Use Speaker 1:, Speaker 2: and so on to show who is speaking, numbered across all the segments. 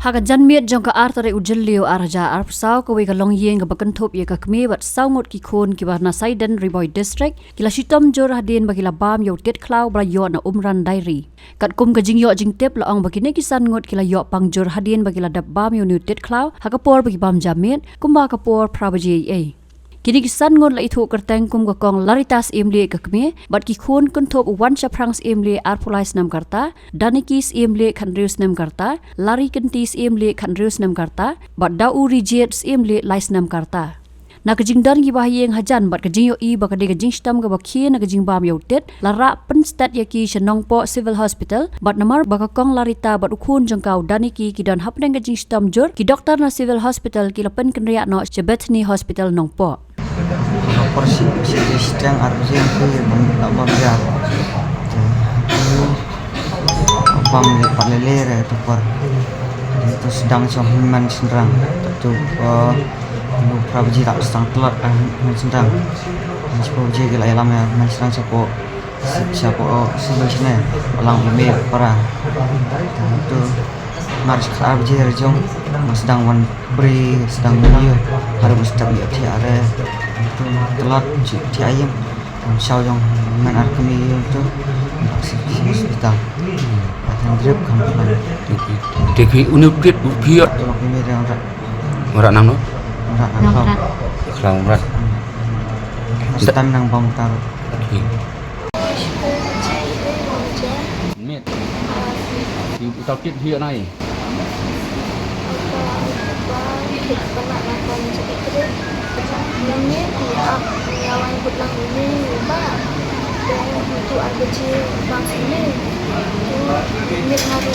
Speaker 1: Haka janmiat jong ka artare ujellio arja arpsau ka weka long yeng ka bakantop ye ka kme bat saungot ki khon ki ba na Saidan Riboy district kila shitam jor hadin ba kila bam yo tet klau bra yo na umran diary kat kum ka jing yo jing tep la ong ba kine kisan ngot kila yo pang jor hadin ba kila dab bam yo new tet klau haka por ba ki bam jamit kum ba ka por prabaji ai kini kisan ngon la ithu kerteng kum ka kong laritas emle ka kme bat ki khon kun thop wan chaprangs emle arpulais nam karta danikis emle khandrius nam karta lari kentis emle khandrius nam karta bat dau rejets emle lais nam karta na ka jing dan ki ba yeng hajan bat ka jing yo I ba ka de ka jing stam ka ba khie na ka jing bam yo tet lara pen stat ya ki shanong po civil hospital bat namar ba ka kong larita bat ukhun jang kau daniki ki dan hapneng ka jing stam jor ki doktor na civil hospital ki lapen kenria no Bethany hospital nong po
Speaker 2: porsi sedang arjen ke abang dia abang lepat lelere tu por itu sedang sohman sendrang tu lu prabaji tak sedang telat sendrang sebab je gelai lama man sendrang siapa sebenarnya orang email para tu Mars kerab je rejong sedang wan beri sedang menyu harus setiap ada telat di ayam sau yang mana kami itu hospital akan drip kampungan
Speaker 3: Deki unipit upiat
Speaker 2: kami yang
Speaker 3: merak nang no
Speaker 2: kalau
Speaker 3: merak
Speaker 2: stam nang bang taruh
Speaker 3: met di utakit dia naik
Speaker 4: Namanya lawan pulang ini lupa dan itu ada kecil bang sini itu hari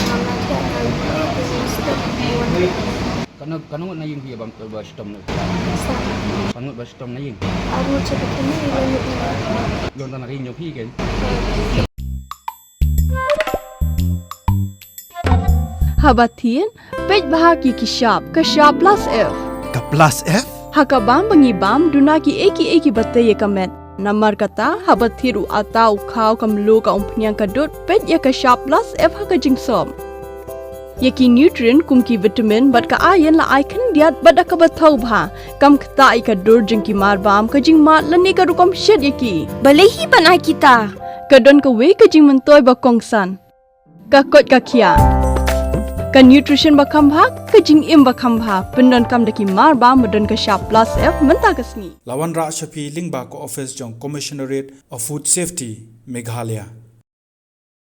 Speaker 4: mana
Speaker 3: karena ngut naying dia bang ke bastom no pangut bastom naying
Speaker 4: aku cepat ini
Speaker 3: lon tanah rinyo pi kan
Speaker 5: Habatin pej bahagi kishap plus F
Speaker 6: Ka plus F?
Speaker 5: Hakabam bangibam dunaki eki batte ye kamet namar kata habathiru atau khau kamlu ka umpnyang kadut pej ya ka sharp plus F haka jingsom yeki nutrient kumki vitamin bat ka iron la icon diat bada ka bathau bha kam khta ka dur jingki marbam ka jing mat lani ka rukom shed yeki balehi banai kita kadon ka we ka jing mentoy ba kongsan ka kot ka khia ka nutrition ba khambha ka jing im ba khambha pendon kam daki mar ba modon ka sharp plus F menta kasni
Speaker 6: Lawan Ra Shafi Lingba ko office jong Commissionerate of Food Safety Meghalaya